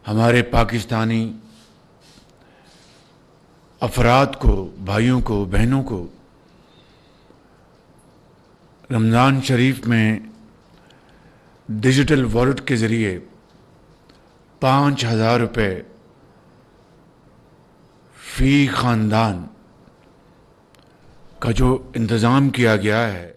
हमारे पाकिस्तानी अफराद को, भाइयों को, बहनों को रमज़ान शरीफ में डिजिटल वॉलेट के ज़रिए 5,000 रुपये फ़ी ख़ानदान का जो इंतज़ाम किया गया है।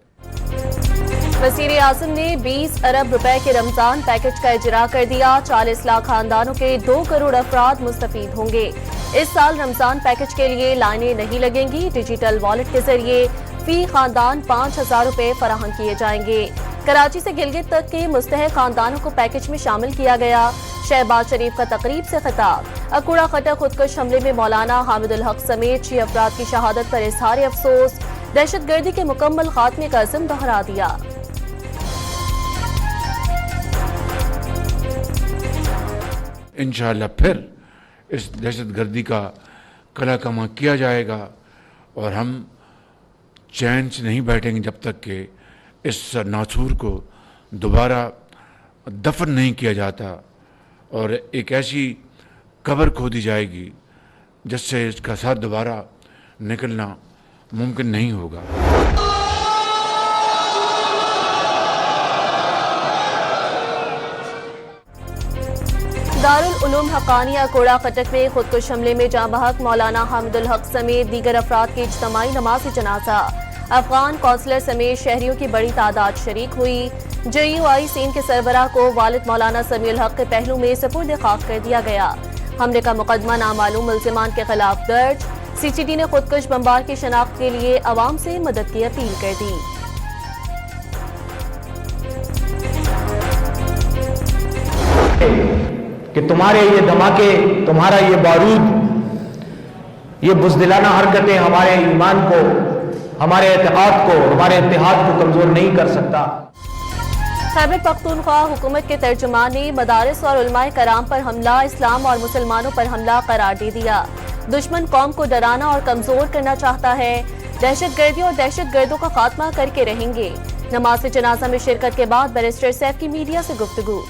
वज़ीर आज़म ने 20 अरब रुपए के रमजान पैकेज का इजरा कर दिया। 40 लाख खानदानों के 2 करोड़ अफराद मुस्तफीद होंगे। इस साल रमजान पैकेज के लिए लाइनें नहीं लगेंगी। डिजिटल वॉलेट के जरिए फी खानदान 5,000 रुपए फराहम किए जाएंगे। कराची से गिलगित तक के मुस्तहिक खानदानों को पैकेज में शामिल किया गया। शहबाज शरीफ का तकरीब से खिताब। अकूड़ा खटा खुदकुश हमले में मौलाना हामिदुल हक समेत 6 अफराद की शहादत पर इजहार अफसोस। दहशतगर्दी के मुकम्मल खात्मे का अज़्म दोहरा दिया। इंशाअल्लाह फिर इस दहशतगर्दी का कला कमा किया जाएगा और हम चैन से नहीं बैठेंगे जब तक कि इस नासूर को दोबारा दफन नहीं किया जाता और एक ऐसी कब्र खोदी जाएगी जिससे इसका साथ दोबारा निकलना मुमकिन नहीं होगा। दारुल उलूम हक्कानिया कोड़ा खटक में खुदकुश हमले में जाँ बहक मौलाना हामिदुल हक समेत दीगर अफराद की इज्तमाई नमाज जनाजा। अफगान कौंसलर समेत शहरियों की बड़ी तादाद शरीक हुई। JUI सीन के सरबराह को वालिद मौलाना समीउल हक के पहलू में सपुर्द खाक कर दिया गया। हमले का मुकदमा नामालूम मुल्जिमान के खिलाफ दर्ज। CCD ने खुदकुश बमबार की शनाख्त के लिए अवाम से मदद की अपील कर दी। कि तुम्हारे ये धमाके, तुम्हारा ये बारूद, ये बुज़दिलाना हरकतें हमारे ईमान को, हमारे एतक़ाद को, हमारे इत्तेहाद को कमजोर नहीं कर सकता। खैबर पख्तूनख्वा हुकूमत के तर्जुमान ने मदारिस और उलमाए कराम पर हमला इस्लाम और मुसलमानों पर हमला करार दे दिया। दुश्मन कौम को डराना और कमजोर करना चाहता है। दहशतगर्दी और दहशतगर्दों का खात्मा करके रहेंगे। नमाज जनाजा में शिरकत के बाद बैरिस्टर सैफ की मीडिया से गुफ्तगू।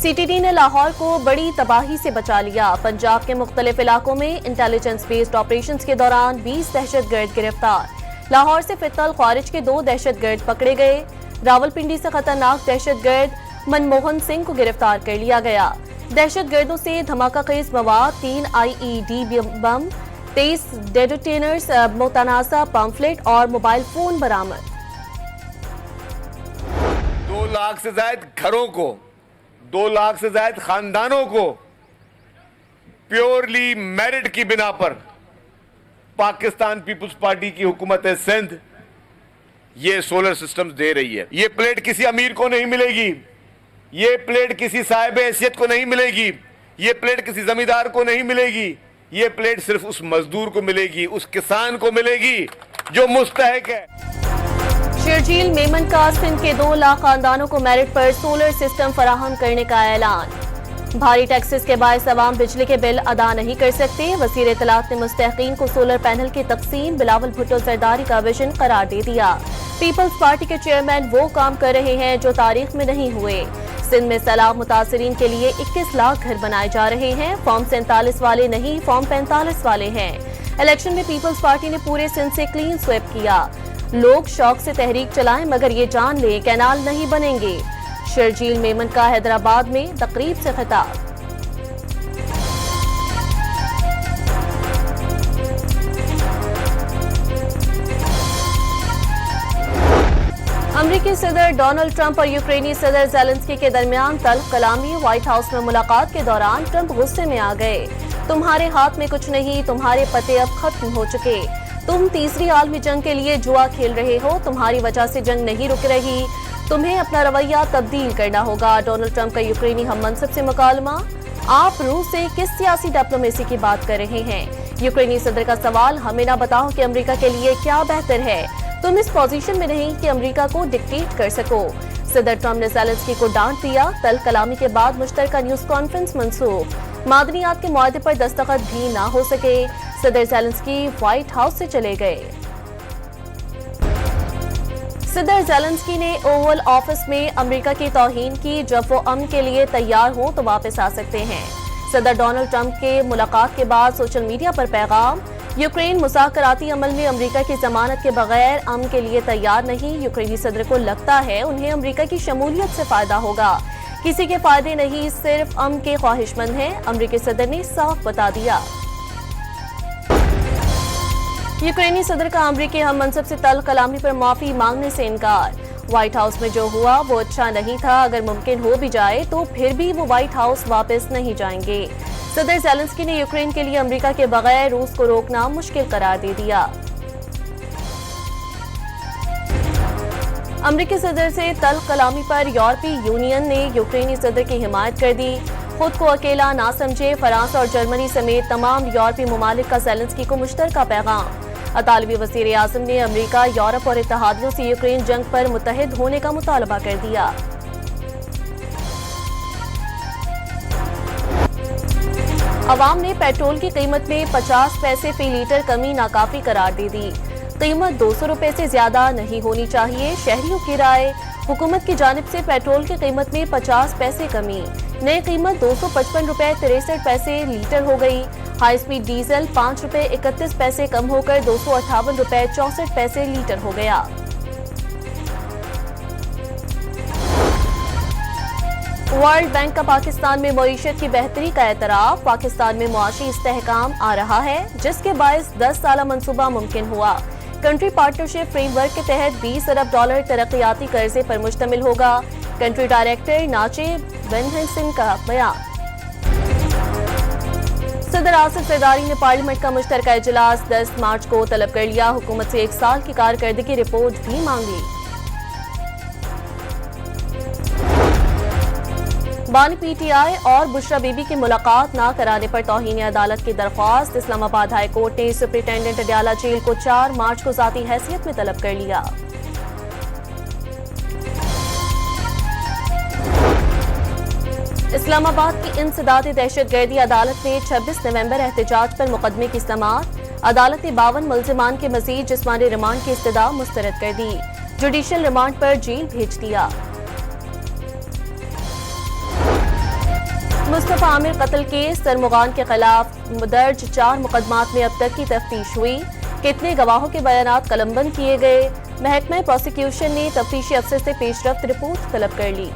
CTD ने लाहौर को बड़ी तबाही से बचा लिया। पंजाब के मुख्तलिफ इलाकों में इंटेलिजेंस बेस्ड ऑपरेशंस के दौरान 20 दहशतगर्द गिरफ्तार। लाहौर से फितल ख्वारिज के 2 दहशतगर्द पकड़े गए। रावलपिंडी से खतरनाक दहशतगर्द मनमोहन सिंह को गिरफ्तार कर लिया गया। दहशतगर्दों से धमाका खेज मवाद, 3 IED बम, 23 डेटोनेटर्स, मुतनाज़ा पम्फलेट और मोबाइल फोन बरामद। 2 लाख से ज्यादा घरों को, 2 लाख से ज्यादा खानदानों को प्योरली मेरिट की बिना पर पाकिस्तान पीपुल्स पार्टी की हुकूमत सिंध ये सोलर सिस्टम्स दे रही है। ये प्लेट किसी अमीर को नहीं मिलेगी, ये प्लेट किसी साहिब हैसियत को नहीं मिलेगी, ये प्लेट किसी जमींदार को नहीं मिलेगी। ये प्लेट सिर्फ उस मजदूर को मिलेगी, उस किसान को मिलेगी जो मुस्तहिक है। शर्जील मेमन का सिंध के 2 लाख खानदानों को मेरिट पर सोलर सिस्टम फराहम करने का ऐलान। भारी टैक्सेस के बायस अवाम बिजली के बिल अदा नहीं कर सकते। वज़ीर इत्तलात ने मुस्तहिकीन को सोलर पैनल की तकसीम बिलावल भुट्टो जरदारी का विजन करार दे दिया। पीपल्स पार्टी के चेयरमैन वो काम कर रहे हैं जो तारीख में नहीं हुए। सिंध में सैलाब मुतासरीन के लिए 21 लाख घर बनाए जा रहे हैं। फॉर्म 47 वाले नहीं, फॉर्म 45 वाले हैं। इलेक्शन में पीपल्स पार्टी ने पूरे सिंध से क्लीन स्वीप किया। लोग शौक से तहरीक चलाएं मगर ये जान लें कैनाल नहीं बनेंगे। शर्जील मेमन का हैदराबाद में तकरीब से खिताब। अमेरिकी सदर डोनाल्ड ट्रंप और यूक्रेनी सदर ज़ेलेंस्की के दरमियान तल्ख कलामी। व्हाइट हाउस में मुलाकात के दौरान ट्रंप गुस्से में आ गए। तुम्हारे हाथ में कुछ नहीं, तुम्हारे पते अब खत्म हो चुके। तुम तीसरी आलमी जंग के लिए जुआ खेल रहे हो। तुम्हारी वजह से जंग नहीं रुक रही। तुम्हें अपना रवैया तब्दील करना होगा। डोनाल्ड ट्रंप का यूक्रेनी हम मनसब से मुकालमा। आप रूस से किस सियासी डिप्लोमेसी की बात कर रहे हैं? यूक्रेनी सदर का सवाल, हमें ना बताओ कि अमेरिका के लिए क्या बेहतर है। तुम इस पोजीशन में नहीं कि अमेरिका को डिक्टेट कर सको। सदर ट्रंप ने ज़ेलेंस्की को डांट दिया। तल्ख कलामी के बाद मुश्तरका न्यूज कॉन्फ्रेंस मंसूख। मादनियात के मुआहदे पर दस्तखत भी ना हो सके। सदर ज़ेलेंस्की व्हाइट हाउस से चले गए। सदर ज़ेलेंस्की ने ओवल ऑफिस में अमेरिका की तौहीन की। जब वो अमन के लिए तैयार हों तो वापस आ सकते हैं। सदर डोनाल्ड ट्रंप के मुलाकात के बाद सोशल मीडिया पर पैगाम। यूक्रेन मुज़ाकराती अमल में अमेरिका की जमानत के बगैर अमन के लिए तैयार नहीं। यूक्रेनी सदर को लगता है उन्हें अमेरिका की शमूलियत से फायदा होगा। किसी के फायदे नहीं, सिर्फ अमन के ख्वाहिशमंद हैं, अमेरिकी सदर ने साफ बता दिया। यूक्रेनी सदर का अमेरिकी हम मनसब से तल्ख कलामी पर माफी मांगने से इनकार। व्हाइट हाउस में जो हुआ वो अच्छा नहीं था, अगर मुमकिन हो भी जाए तो फिर भी वो व्हाइट हाउस वापस नहीं जाएंगे। सदर ज़ेलेंस्की ने यूक्रेन के लिए अमेरिका के बगैर रूस को रोकना मुश्किल करार दे दिया। अमेरिकी सदर से तल्ख कलामी पर यूरोपीय यूनियन ने यूक्रेनी सदर की हिमायत कर दी। खुद को अकेला ना समझे, फ्रांस और जर्मनी समेत तमाम यूरोपीय मुमालिक का ज़ेलेंस्की को मुश्तरका पैगाम। अतालवी वज़ीर आज़म ने अमेरिका, यूरोप और इत्तेहादियों से यूक्रेन जंग पर मुत्तहिद होने का मुतालबा कर दिया। अवाम ने पेट्रोल की कीमत में 50 पैसे फी लीटर कमी नाकाफी करार दे दी। कीमत 200 रुपए से ज्यादा नहीं होनी चाहिए, शहरियों की राय। हुकूमत की जानिब से पेट्रोल की कीमत में 50 पैसे कमी। नई कीमत 255 रुपए 63 पैसे लीटर हो गई। हाई स्पीड डीजल 5 रुपए 31 पैसे कम होकर 258 रुपए 64 पैसे लीटर हो गया। वर्ल्ड बैंक का पाकिस्तान में मईशत की बेहतरी का एतराफ। पाकिस्तान में मुआशी इस्तेहकाम आ रहा है, जिसके बायस 10 साला मंसूबा मुमकिन हुआ। कंट्री पार्टनरशिप फ्रेमवर्क के तहत $20 अरब तरक्याती कर्जे पर मुश्तमिल होगा। कंट्री डायरेक्टर नाचे बेनहसन का बयान। सदर आसिफ ज़रदारी ने पार्लियामेंट का मुश्तरका इजलास 10 मार्च को तलब कर लिया। हुकूमत से 1 साल की कारकर्दगी रिपोर्ट भी मांगी। बानी पीटीआई और बुशरा बीबी की मुलाकात न कराने पर तौहीन अदालत की दरख्वास्त। इस्लामाबाद हाई कोर्ट ने सुप्रिंटेंडेंट अडयाला जेल को 4 मार्च को ज़ाती हैसियत में तलब कर लिया। इस्लामाबाद की इंसदादी दहशतगर्दी अदालत ने 26 नवंबर एहतजाज पर मुकदमे की समाअत। अदालत ने 52 मुल्जिमान के मजीद जिस्मानी रिमांड की इस्तदा मुस्तरद कर दी। जुडिशल रिमांड पर जेल भेज दिया। मुस्तफा आमिर कत्ल केस सरमुगान के खिलाफ दर्ज 4 मुकदमात में अब तक की तफ्तीश हुई। कितने गवाहों के बयानात कलमबंद किए गए। महकमा प्रोसिक्यूशन ने तफ्तीशी अफसर से पेशरफ्त रिपोर्ट तलब कर ली।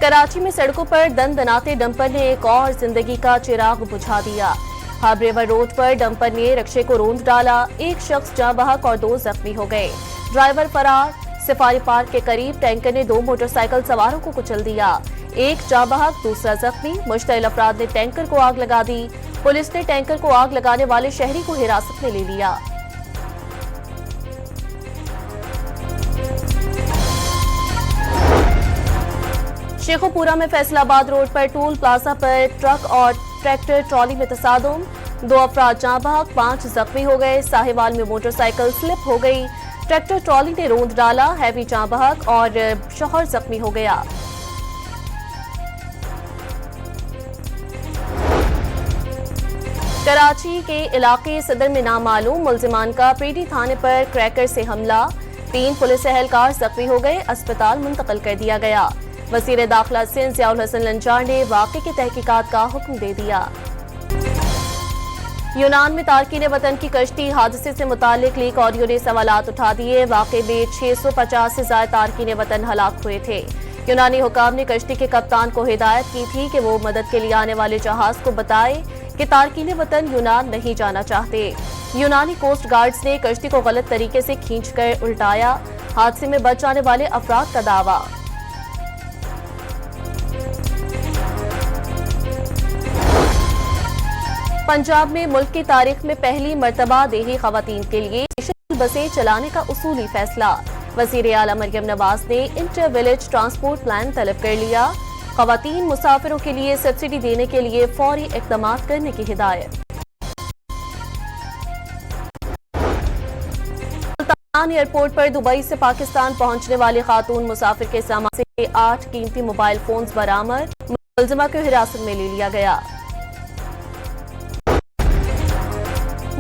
कराची में सड़कों पर दनदनाते डंपर ने एक और जिंदगी का चिराग बुझा दिया। हाबरेवर रोड पर डंपर ने रक्शे को रोंद डाला। एक शख्स जाँ बहक और 2 जख्मी हो गए। ड्राइवर फरार। सफारी पार्क के करीब टैंकर ने 2 मोटरसाइकिल सवारों को कुचल दिया। एक जाँ बहक, दूसरा जख्मी। मुश्तइल अफराद ने टैंकर को आग लगा दी। पुलिस ने टैंकर को आग लगाने वाले शहरी को हिरासत में ले लिया। शेखोपुरा में फैसलाबाद रोड पर टोल प्लाजा पर ट्रक और ट्रैक्टर ट्रॉली में तसादुम। 2 अफराद जाँ बहक, 5 जख्मी हो गए। साहिवाल में मोटरसाइकिल स्लिप हो गई। ट्रैक्टर ट्रॉली ने रोंद डाला। हैवी जाँ बहक और शौहर जख्मी हो गया। कराची के इलाके सदर में नामालूम मुल्जिमान का पीडी थाने पर क्रैकर से हमला। 3 पुलिस एहलकार जख्मी हो गए। अस्पताल मुंतकिल कर दिया गया। वज़ीर दाखिला सिंध ज़ियाउल हसन लंचार ने वाक़े की तहकीकात का हुक्म दे दिया। यूनान में तारकीन वतन की कश्ती हादसे से मुतालिक लीक ऑडियो ने सवालात उठा दिए। वाक़े में 650 से ज़ायद तारकीन वतन हलाक हुए थे। यूनानी हुकाम ने कश्ती के कप्तान को हिदायत की थी कि वो मदद के लिए आने वाले जहाज को बताए कि तारकीन वतन यूनान नहीं जाना चाहते। यूनानी कोस्ट गार्ड्स ने कश्ती को गलत तरीके से खींचकर उल्टाया। हादसे में बच जाने वाले अफराद का दावा। पंजाब में मुल्क की तारीख में पहली मर्तबा देही खवातीन के लिए स्पेशल बसें चलाने का उसूली फैसला। वज़ीर आला मरियम नवाज ने इंटर विलेज ट्रांसपोर्ट प्लान तलब कर लिया। खवातीन मुसाफिरों के लिए सब्सिडी देने के लिए फौरी इक़दामात करने की हिदायत। सुल्तान एयरपोर्ट पर दुबई से पाकिस्तान पहुंचने वाली खातून मुसाफिर के सामान से 8 कीमती मोबाइल फोन्स बरामद। मुलजिमा को हिरासत में ले लिया गया।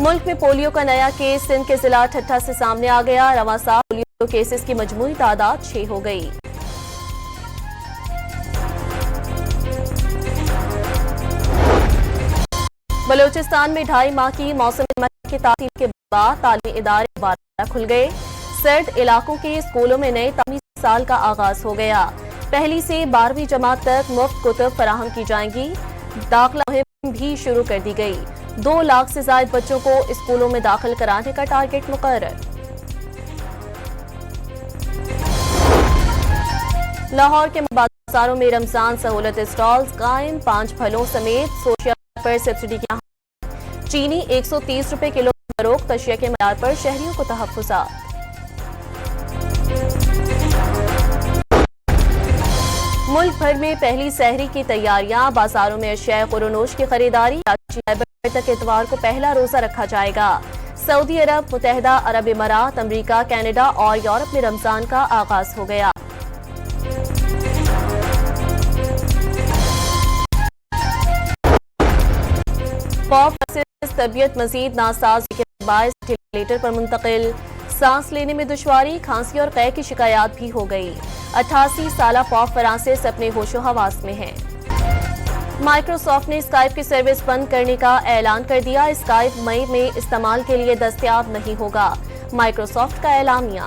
मुल्क में पोलियो का नया केस सिंध के जिला ठट्ठा से सामने आ गया। रवां साल पोलियो केसेस की मजमूई तादाद 6 हो गई। बलूचिस्तान में 2.5 माह की मौसम की तातील के बाद तालीमी इदारे दोबारा खुल गए। सर्द इलाकों के स्कूलों में नए तालीमी साल का आगाज हो गया। पहली से 12वीं जमात तक मुफ्त कुतुब फराहम की जाएंगी। दाखिला मुहिम भी शुरू कर दी गई। 2 लाख से ज्यादा बच्चों को स्कूलों में दाखिल कराने का टारगेट मुकर्रर। लाहौर के बाजारों में रमजान सहूलत स्टॉल्स कायम। 5 फलों समेत सोशिया पर सब्सिडी की चीनी 130 रुपए किलो फरोख्त। अशिया के मयार पर शहरियों को तहफ्फुज़ात। मुल्क भर में पहली सहरी की तैयारियां। बाजारों में अशिया क़ुरनोश की खरीदारी। तक इतवार को पहला रोजा रखा जाएगा। सऊदी अरब, मुत्तहिदा अरब इमारात, अमरीका, कनाडा और यूरोप में रमजान का आगाज हो गया। पॉप तबीयत मजीद नासाज के बायस वेंटिलेटर पर मुंतकिल। सांस लेने में दुश्वारी, खांसी और कै की शिकायत भी हो गई। 88 साला पॉप फ्रांसिस अपने होशो हवास में हैं। माइक्रोसॉफ्ट ने स्काइप की सर्विस बंद करने का ऐलान कर दिया। स्काइप मई में इस्तेमाल के लिए दस्तयाब नहीं होगा। माइक्रोसॉफ्ट का ऐलानिया।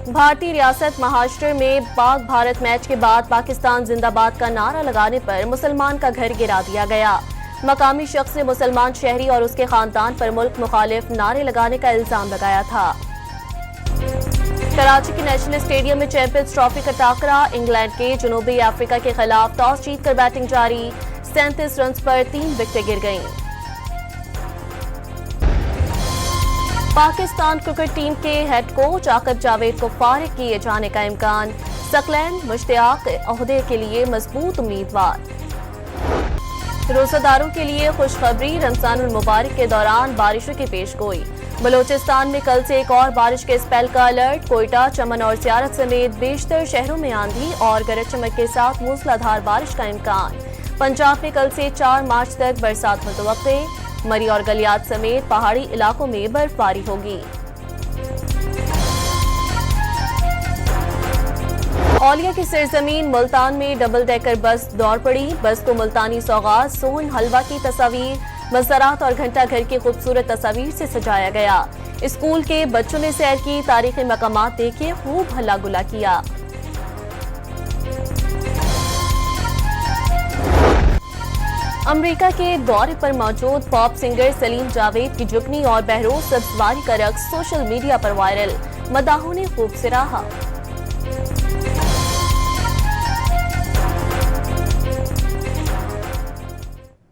भारतीय रियासत महाराष्ट्र में पाक भारत मैच के बाद पाकिस्तान जिंदाबाद का नारा लगाने पर मुसलमान का घर गिरा दिया गया। मकामी शख्स ने मुसलमान शहरी और उसके खानदान पर मुल्क मुखालिफ नारे लगाने का इल्जाम लगाया था। कराची के नेशनल स्टेडियम में चैंपियंस ट्रॉफी का टाकरा। इंग्लैंड के जनूबी अफ्रीका के खिलाफ टॉस जीतकर बैटिंग जारी। 37 रन पर 3 विकेटें गिर गईं। पाकिस्तान क्रिकेट टीम के हेड कोच आकिब जावेद को फारिग किए जाने का इम्कान। सकलैन मुश्ताक ओहदे के लिए मजबूत उम्मीदवार। रोजादारों के लिए खुशखबरी। रमजानुल मुबारक के दौरान बारिशों की पेशगोई। बलूचिस्तान में कल से एक और बारिश के स्पेल का अलर्ट। कोयटा, चमन और ज़ियारत समेत बेशतर शहरों में आंधी और गरज चमक के साथ मूसलाधार बारिश का इम्कान। पंजाब में कल से 4 मार्च तक बरसात मुतवक्के। मरी और गलियात समेत पहाड़ी इलाकों में बर्फबारी होगी। औलिया की सरजमीन मुल्तान में डबल डेकर बस दौड़ पड़ी। बस को मुल्तानी सौगात, सोहन, हलवा की तस्वीर, मज़ारात और घंटा घर की खूबसूरत तस्वीर से सजाया गया। स्कूल के बच्चों ने सैर की, तारीखी मकामात देखे, खूब हल्ला गुल्ला किया। अमेरिका के दौरे पर मौजूद पॉप सिंगर सलीम जावेद की जुगनी और बहरोज सब्जवारी का रक्स सोशल मीडिया पर वायरल। मदाहों ने खूब सराहा।